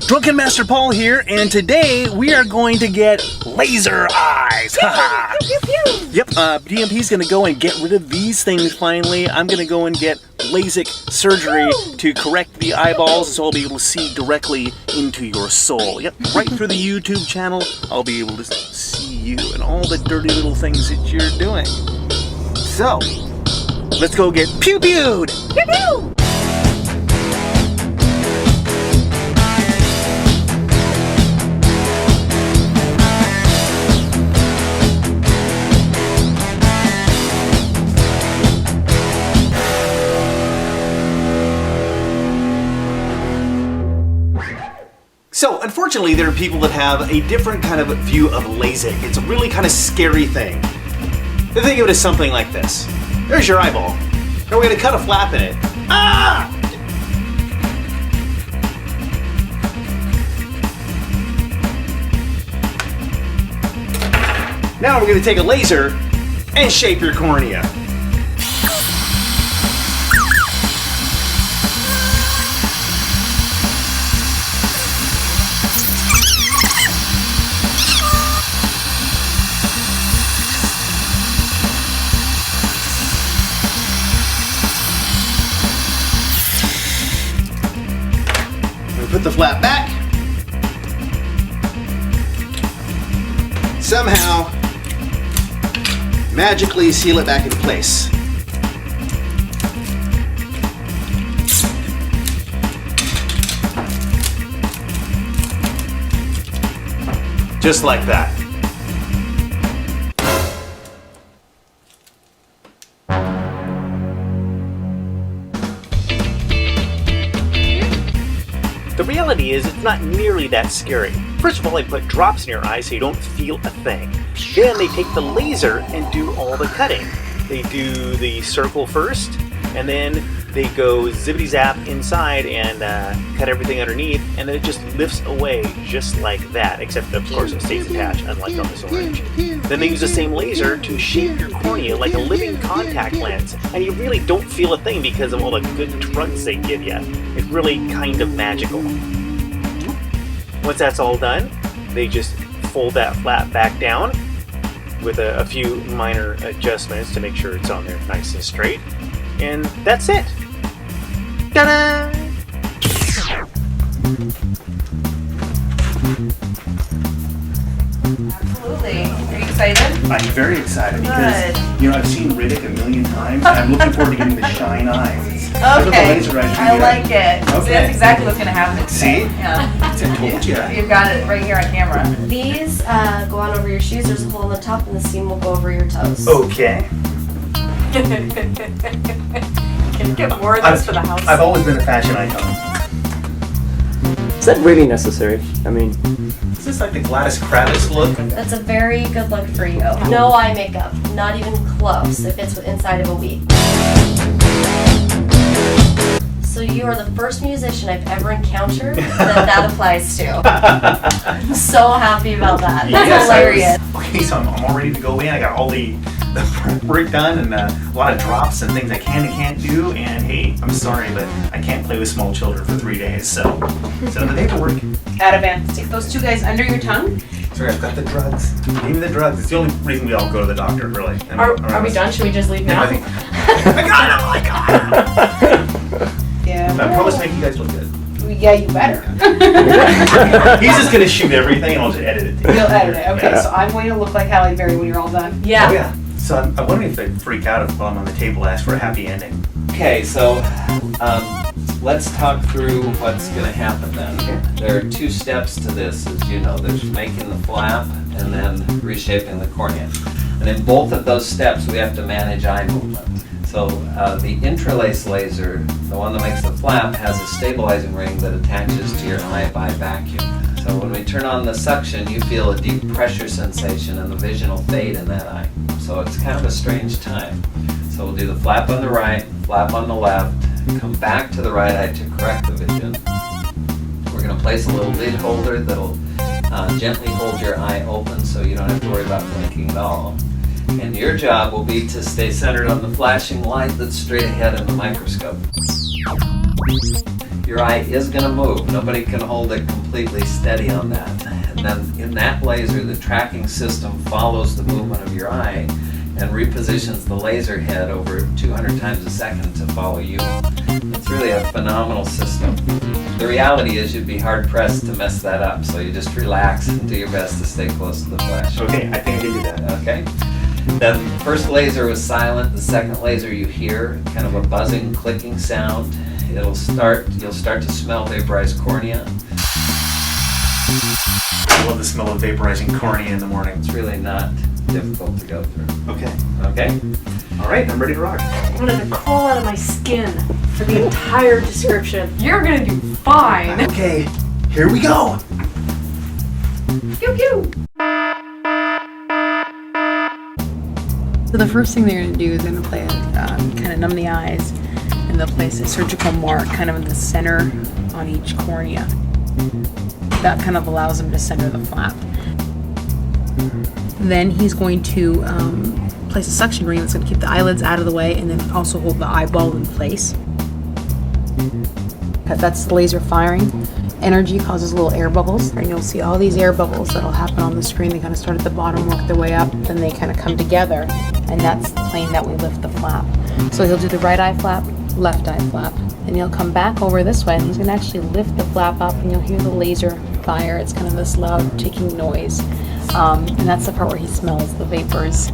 Drunken Master Paul here, and today we are going to get laser eyes. Pew, pew, pew. Yep, DMP's gonna go and get rid of these things finally. I'm gonna go and get LASIK surgery to correct the eyeballs so I'll be able to see directly into your soul. Yep, right through the YouTube channel, I'll be able to see you and all the dirty little things that you're doing. So, let's go get pew-pewed! Pew, pew. So, unfortunately, there are people that have a different kind of view of LASIK. It's a really kind of scary thing. Think of it as something like this. There's your eyeball. Now we're going to cut a flap in it. Ah! Now we're going to take a laser and shape your cornea. Put the flap back. Somehow, magically seal it back into place. Just like that. The reality is, it's not nearly that scary. First of all, they put drops in your eyes so you don't feel a thing. Then they take the laser and do all the cutting. They do the circle first, and then they go zippity-zap inside and cut everything underneath, and then it just lifts away just like that, except of course it stays attached, unlike on this orange. Then they use the same laser to shape your cornea like a living contact lens, and you really don't feel a thing because of all the good drugs they give you. It's really kind of magical. Once that's all done, they just fold that flap back down with a few minor adjustments to make sure it's on there nice and straight. And that's it. Ta-da! Absolutely. Are you excited? I'm very excited because, I've seen Riddick a million times, and I'm looking forward to getting the shine eyes. Okay, I like it. Okay. So that's exactly what's going to happen today. See? Yeah. I told you. You've got it right here on camera. These go on over your shoes. There's a hole on the top, and the seam will go over your toes. Okay. Can you get more of this for the house? I've always been a fashion icon. Is that really necessary? I mean, Is this like the Gladys Kravitz look? That's a very good look for you. No eye makeup, not even close. It fits inside of a week. So you are the first musician I've ever encountered that applies to. I'm so happy about that. That's Yes, hilarious. Okay, so I'm all ready to go in. I got all the work done and a lot of drops and things I can and can't do. And hey, I'm sorry, but I can't play with small children for 3 days. So the paperwork. Ativan, stick those two guys under your tongue. Sorry, I've got the drugs. Give me the drugs. It's the only reason we all go to the doctor, really. Are we done? Should we just leave now? I think. I got it! Yeah. I promise to make you guys look good. Yeah, you better. He's just gonna shoot everything and I'll just edit it. You'll edit it. Okay, Yeah. so I'm going to look like Halle Berry when you're all done. Oh yeah. So I'm wondering if they freak out if while I'm on the table ask for a happy ending. Okay, so let's talk through what's going to happen then. There are 2 steps to this, as you know. There's making the flap and then reshaping the cornea. And in both of those steps, we have to manage eye movement. So the intralace laser, the one that makes the flap, has a stabilizing ring that attaches to your eye by vacuum. So when we turn on the suction, you feel a deep pressure sensation and the vision will fade in that eye. So it's kind of a strange time. So we'll do the flap on the right, flap on the left, come back to the right eye to correct the vision. We're going to place a little lid holder that'll gently hold your eye open so you don't have to worry about blinking at all. And your job will be to stay centered on the flashing light that's straight ahead in the microscope. your eye is going to move. Nobody can hold it completely steady on that. And then in that laser, the tracking system follows the movement of your eye and repositions the laser head over 200 times a second to follow you. It's really a phenomenal system. The reality is you'd be hard-pressed to mess that up, so you just relax and do your best to stay close to the flash. Okay, I think I can do that. Okay. Then the first laser was silent. The second laser you hear kind of a buzzing, clicking sound. You'll start to smell vaporized cornea. I love the smell of vaporizing cornea in the morning. It's really not difficult to go through. Okay. Okay? All right, I'm ready to rock. I wanted to crawl out of my skin for the entire description. You're gonna do fine. Okay, here we go. Pew pew. So the first thing they're going to do is they're going to play kind of numb the eyes, and they'll place a surgical mark kind of in the center on each cornea. That kind of allows them to center the flap. Then he's going to place a suction ring that's going to keep the eyelids out of the way and then also hold the eyeball in place. That's the laser firing. Energy causes little air bubbles, and you'll see all these air bubbles that'll happen on the screen. They kind of start at the bottom, work their way up, then they kind of come together, and that's the plane that we lift the flap. So he'll do the right eye flap, left eye flap, and he'll come back over this way, and he's going to actually lift the flap up, and you'll hear the laser fire. It's kind of this loud ticking noise, and that's the part where he smells the vapors.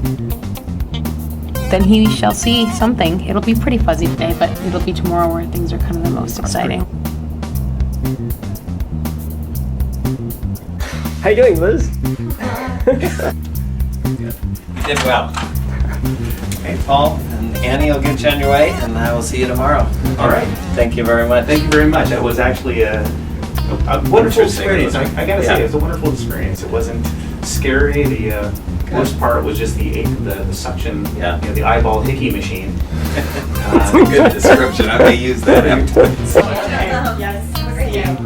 Then he shall see something. It'll be pretty fuzzy today, but it'll be tomorrow where things are kind of the most exciting. How you doing, Liz? You did well. Okay, Paul and Annie will get you on your way, and I will see you tomorrow. All right. Thank you very much. Thank you very much. That was actually a wonderful experience. Interesting. I gotta say, it was a wonderful experience. It wasn't scary. The worst part was just the suction, Yeah. The eyeball hickey machine. That's a good description. I may use that afterwards. Yes. See you.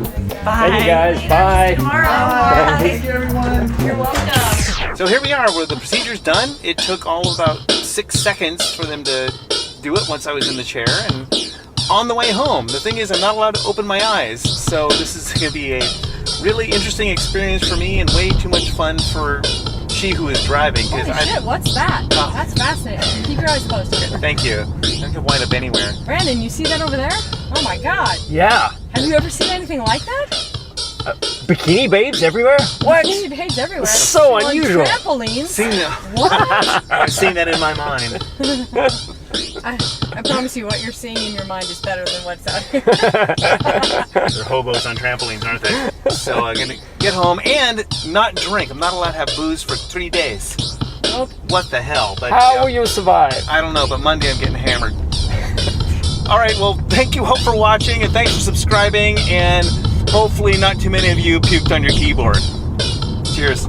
Bye. Thank you guys. Bye. Tomorrow. Thank you, everyone. You're welcome. So here we are, where the procedure's done. It took all of about 6 seconds for them to do it once I was in the chair, and on the way home. The thing is, I'm not allowed to open my eyes, so this is going to be a really interesting experience for me and way too much fun for she who is driving. Holy shit, what's that? Oh. That's fascinating. Keep your eyes closed. Thank you. I could wind up anywhere. Brandon, you see that over there? Oh my god. Yeah. Have you ever seen anything like that? Bikini babes everywhere? What? Bikini babes everywhere. So On unusual. trampolines. Seen that? What? I've seen that in my mind. I promise you, what you're seeing in your mind is better than what's out here. They're hobos on trampolines, aren't they? So I'm gonna get home and not drink. I'm not allowed to have booze for 3 days. Nope. What the hell? But How will you survive? I don't know, but Monday I'm getting hammered. All right, well, thank you all for watching, and thanks for subscribing, and hopefully not too many of you puked on your keyboard. Cheers.